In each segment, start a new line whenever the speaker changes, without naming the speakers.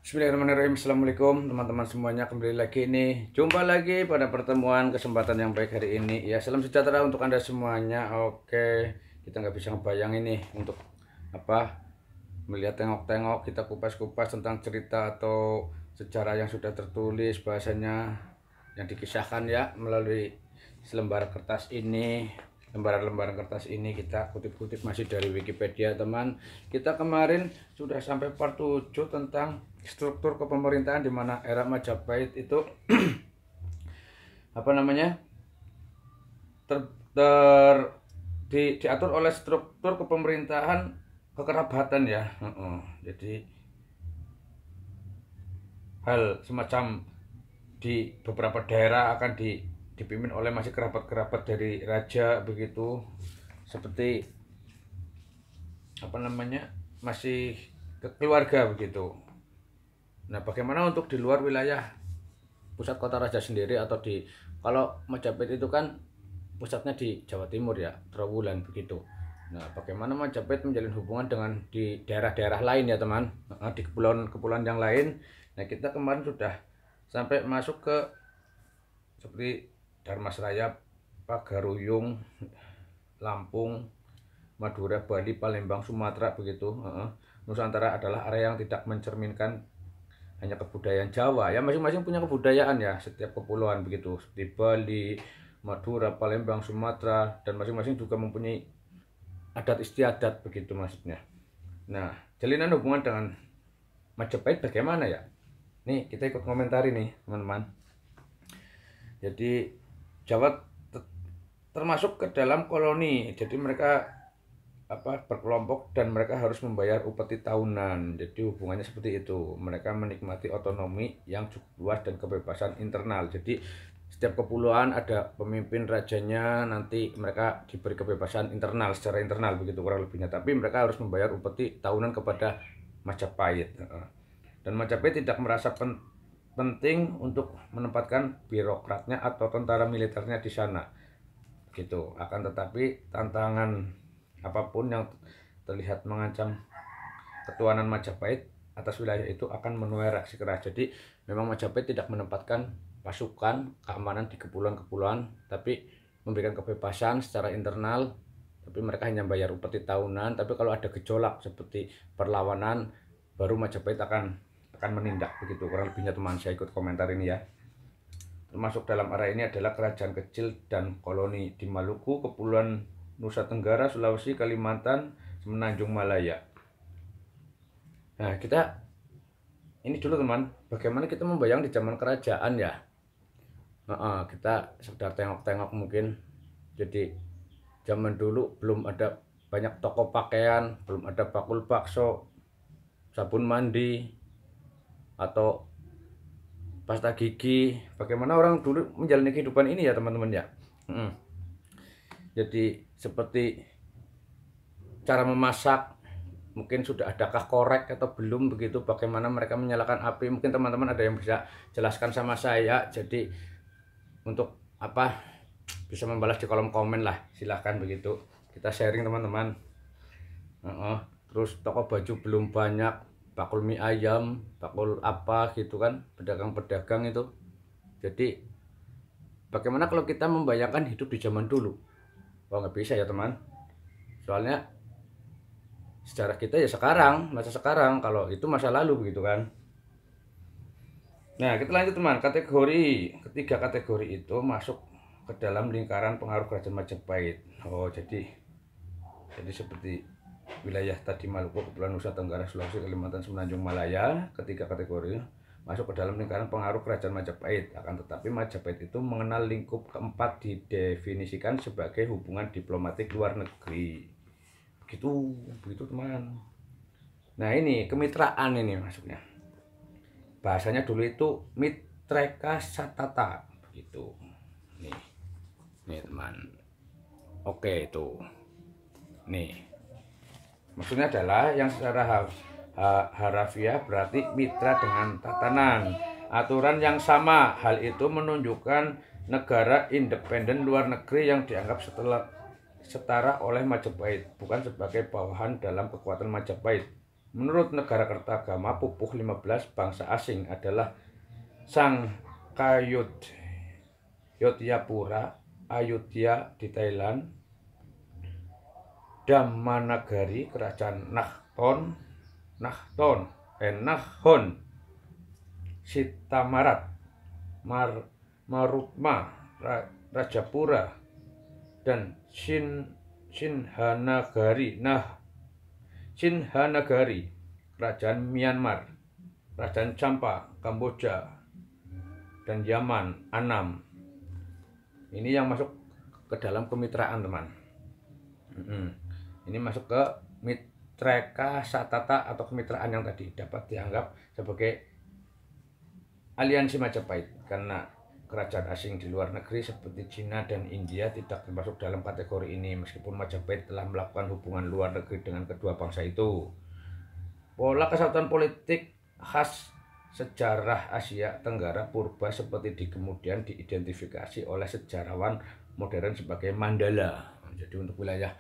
Bismillahirrahmanirrahim. Assalamualaikum teman-teman semuanya. Kembali lagi nih. Jumpa lagi pada pertemuan kesempatan yang baik hari ini. Ya, salam sejahtera untuk Anda semuanya. Oke, kita nggak bisa ngebayang ini untuk apa melihat tengok-tengok, kita kupas-kupas tentang cerita atau sejarah yang sudah tertulis bahasanya yang dikisahkan ya melalui selembar kertas ini. Lembaran-lembaran kertas ini kita kutip-kutip masih dari Wikipedia, teman. Kita kemarin sudah sampai part 7 tentang struktur kepemerintahan di mana era Majapahit itu apa namanya? ter, ter- diatur oleh struktur kepemerintahan kekerabatan ya. Jadi hal semacam di beberapa daerah akan dipimpin oleh masih kerabat-kerabat dari raja begitu, seperti apa namanya, masih keluarga begitu. Nah, bagaimana untuk di luar wilayah pusat kota raja sendiri atau di, kalau Majapahit itu kan pusatnya di Jawa Timur ya, Trowulan begitu. Nah, bagaimana Majapahit menjalin hubungan dengan di daerah-daerah lain ya teman, di kepulauan-kepulauan yang lain. Nah, kita kemarin sudah sampai masuk ke seperti Dharmasraya, Pagaruyung, Lampung, Madura, Bali, Palembang, Sumatera begitu. Nusantara adalah area yang tidak mencerminkan hanya kebudayaan Jawa ya, masing-masing punya kebudayaan ya setiap kepulauan begitu, seperti Bali, Madura, Palembang, Sumatera, dan masing-masing juga mempunyai adat istiadat begitu maksudnya. Nah, jalinan hubungan dengan Majapahit bagaimana ya? Nih kita ikut komentari nih teman-teman. Jadi Jawa termasuk ke dalam koloni, jadi mereka berkelompok dan mereka harus membayar upeti tahunan. Jadi hubungannya seperti itu. Mereka menikmati otonomi yang cukup luas dan kebebasan internal. Jadi setiap kepulauan ada pemimpin rajanya, nanti mereka diberi kebebasan internal secara internal begitu kurang lebihnya. Tapi mereka harus membayar upeti tahunan kepada Majapahit. Dan Majapahit tidak merasa penting untuk menempatkan birokratnya atau tentara militernya di sana. Gitu. Akan tetapi tantangan apapun yang terlihat mengancam ketuanan Majapahit atas wilayah itu akan menuai reaksi keras. Jadi memang Majapahit tidak menempatkan pasukan keamanan di kepulauan-kepulauan, tapi memberikan kebebasan secara internal. Tapi mereka hanya bayar upeti tahunan. Tapi kalau ada gejolak seperti perlawanan, baru Majapahit akan menindak begitu kurang lebihnya teman. Saya ikut komentar ini ya. Termasuk dalam area ini adalah kerajaan kecil dan koloni di Maluku, Kepulauan Nusa Tenggara, Sulawesi, Kalimantan, Semenanjung Malaya. Nah, kita ini dulu teman, bagaimana kita membayang di zaman kerajaan ya. Kita sekedar tengok-tengok mungkin. Jadi zaman dulu belum ada banyak toko pakaian, belum ada bakul bakso, sabun mandi, atau pasta gigi. Bagaimana orang dulu menjalani kehidupan ini ya teman-teman ya. Jadi seperti cara memasak, mungkin sudah adakah korek atau belum begitu, bagaimana mereka menyalakan api, mungkin teman-teman ada yang bisa jelaskan sama saya. Jadi untuk bisa membalas di kolom komen lah, silahkan begitu, kita sharing teman-teman. Terus toko baju belum banyak, bakul mie ayam, bakul apa gitu kan, pedagang-pedagang itu. Jadi bagaimana kalau kita membayangkan hidup di zaman dulu? Oh, nggak bisa ya teman, soalnya sejarah kita ya sekarang, masa sekarang, kalau itu masa lalu begitu kan. Nah, kita lanjut teman, ketiga kategori itu masuk ke dalam lingkaran pengaruh kerajaan Majapahit. Oh, jadi seperti wilayah tadi Maluku, Kepulauan Nusa Tenggara, Sulawesi, Kalimantan, Semenanjung Malaya, ketiga kategori masuk ke dalam lingkaran pengaruh kerajaan Majapahit. Akan tetapi Majapahit itu mengenal lingkup keempat, didefinisikan sebagai hubungan diplomatik luar negeri. Begitu teman. Nah, ini kemitraan ini maksudnya. Bahasanya dulu itu Mitreka Satata begitu. Nih teman. Oke, itu. Nih. Maksudnya adalah yang secara harafiah berarti mitra dengan tatanan. Aturan yang sama. Hal itu menunjukkan negara independen luar negeri yang dianggap setara oleh Majapahit, bukan sebagai bawahan dalam kekuatan Majapahit. Menurut Negara Kertagama Pupuh 15, bangsa asing adalah Sang Yotyapura, Ayodhya di Thailand, Dhammanagari, kerajaan Nakhon Sitamarat, Marutma, Rajapura, dan Sinhanagari, kerajaan Myanmar, kerajaan Champa, Kamboja, dan Yaman, Annam. Ini yang masuk ke dalam kemitraan, teman. Ini masuk ke Mitreka Satata atau kemitraan yang tadi dapat dianggap sebagai aliansi Majapahit, karena kerajaan asing di luar negeri seperti Cina dan India tidak termasuk dalam kategori ini meskipun Majapahit telah melakukan hubungan luar negeri dengan kedua bangsa itu. Pola kesatuan politik khas sejarah Asia Tenggara purba seperti kemudian diidentifikasi oleh sejarawan modern sebagai Mandala. Jadi untuk wilayah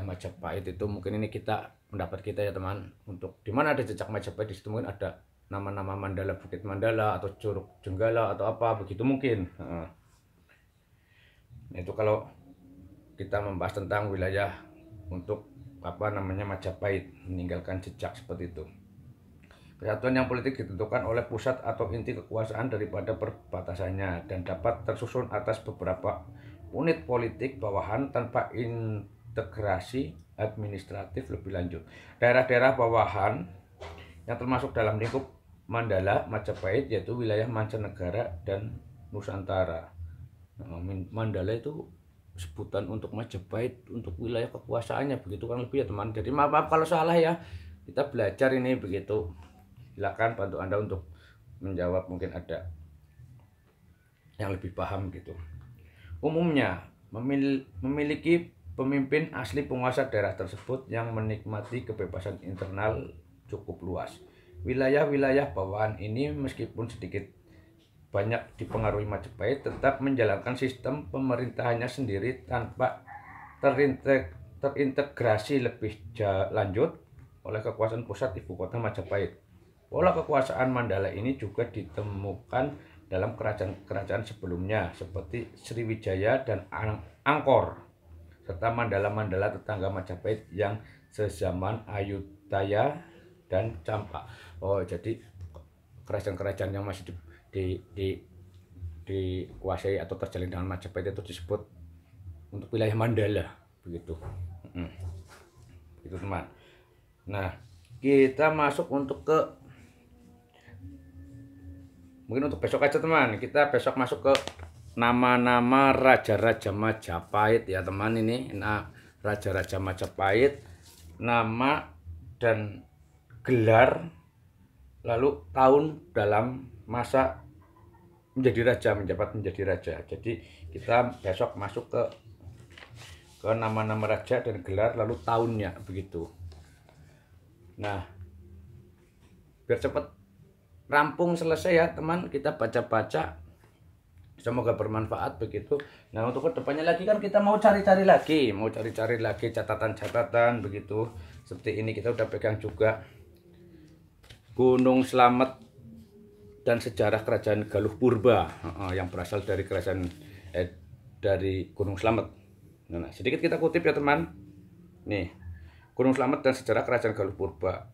Majapahit itu mungkin ini pendapat kita ya teman, untuk di mana ada jejak Majapahit di situ mungkin ada nama-nama Mandala, Bukit Mandala atau Curug Jenggala atau apa begitu mungkin. Nah, itu kalau kita membahas tentang wilayah untuk Majapahit meninggalkan jejak seperti itu. Kesatuan yang politik ditentukan oleh pusat atau inti kekuasaan daripada perbatasannya dan dapat tersusun atas beberapa unit politik bawahan tanpa integrasi administratif lebih lanjut. Daerah-daerah bawahan yang termasuk dalam lingkup Mandala Majapahit yaitu wilayah mancanegara dan Nusantara. Mandala itu sebutan untuk Majapahit untuk wilayah kekuasaannya, begitu kan lebih ya teman. Jadi maaf kalau salah ya, kita belajar ini begitu. Silakan bantu Anda untuk menjawab, mungkin ada yang lebih paham gitu. Umumnya memiliki pemimpin asli penguasa daerah tersebut yang menikmati kebebasan internal cukup luas. Wilayah-wilayah bawahan ini meskipun sedikit banyak dipengaruhi Majapahit tetap menjalankan sistem pemerintahannya sendiri tanpa terintegrasi lebih lanjut oleh kekuasaan pusat ibu kota Majapahit. Pola kekuasaan Mandala ini juga ditemukan dalam kerajaan-kerajaan sebelumnya seperti Sriwijaya dan Angkor, serta Mandala-Mandala tetangga Majapahit yang sezaman Ayutthaya dan Champa. Oh, jadi kerajaan-kerajaan yang masih dikuasai atau terjalin dengan Majapahit itu disebut untuk wilayah Mandala, begitu. Itu teman. Nah, kita masuk mungkin untuk besok aja teman. Kita besok masuk ke nama-nama raja-raja Majapahit ya teman. Ini raja-raja Majapahit, nama dan gelar, lalu tahun dalam masa menjabat menjadi raja. Jadi kita besok masuk ke nama-nama raja dan gelar lalu tahunnya begitu. Nah, biar cepat rampung selesai ya teman, kita baca-baca, semoga bermanfaat begitu. Nah, untuk kedepannya lagi kan kita mau cari-cari lagi catatan-catatan begitu. Seperti ini kita udah pegang juga Gunung Slamet dan sejarah kerajaan Galuh Purba yang berasal dari dari Gunung Slamet. Nah, sedikit kita kutip ya teman. Nih, Gunung Slamet dan sejarah kerajaan Galuh Purba.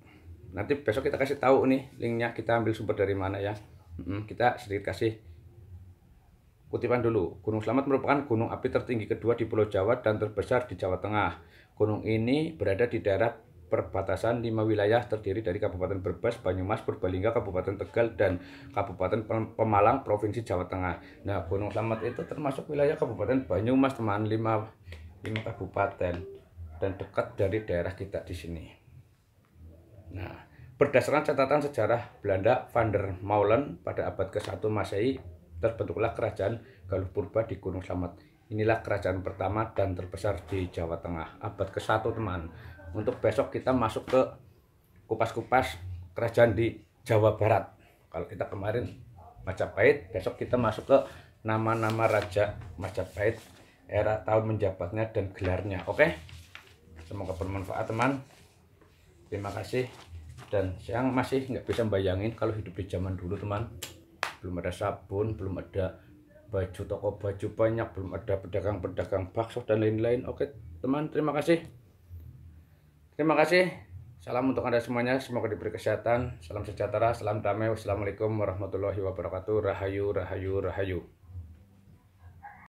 Nanti besok kita kasih tahu nih linknya, kita ambil sumber dari mana ya. Kita sedikit kasih kutipan dulu. Gunung Slamet merupakan gunung api tertinggi kedua di Pulau Jawa dan terbesar di Jawa Tengah. Gunung ini berada di daerah perbatasan 5 wilayah terdiri dari Kabupaten Brebes, Banyumas, Purbalingga, Kabupaten Tegal, dan Kabupaten Pemalang, Provinsi Jawa Tengah. Nah, Gunung Slamet itu termasuk wilayah Kabupaten Banyumas teman, 5 kabupaten dan dekat dari daerah kita di sini. Nah, berdasarkan catatan sejarah Belanda Van der Meulen pada abad ke-1 Masehi, terbentuklah kerajaan Galuh Purba di Gunung Slamet. Inilah kerajaan pertama dan terbesar di Jawa Tengah, abad ke-1 teman. Untuk besok kita masuk ke kupas-kupas kerajaan di Jawa Barat. Kalau kita kemarin Majapahit, besok kita masuk ke nama-nama raja Majapahit, era tahun menjabatnya dan gelarnya. Oke? Semoga bermanfaat teman. Terima kasih. Dan yang masih nggak bisa bayangin kalau hidup di zaman dulu teman, belum ada sabun, belum ada baju, toko baju banyak, belum ada pedagang-pedagang bakso dan lain-lain. Oke teman, terima kasih. Terima kasih. Salam untuk Anda semuanya, semoga diberi kesehatan. Salam sejahtera, salam damai. Wassalamualaikum warahmatullahi wabarakatuh. Rahayu, rahayu, rahayu.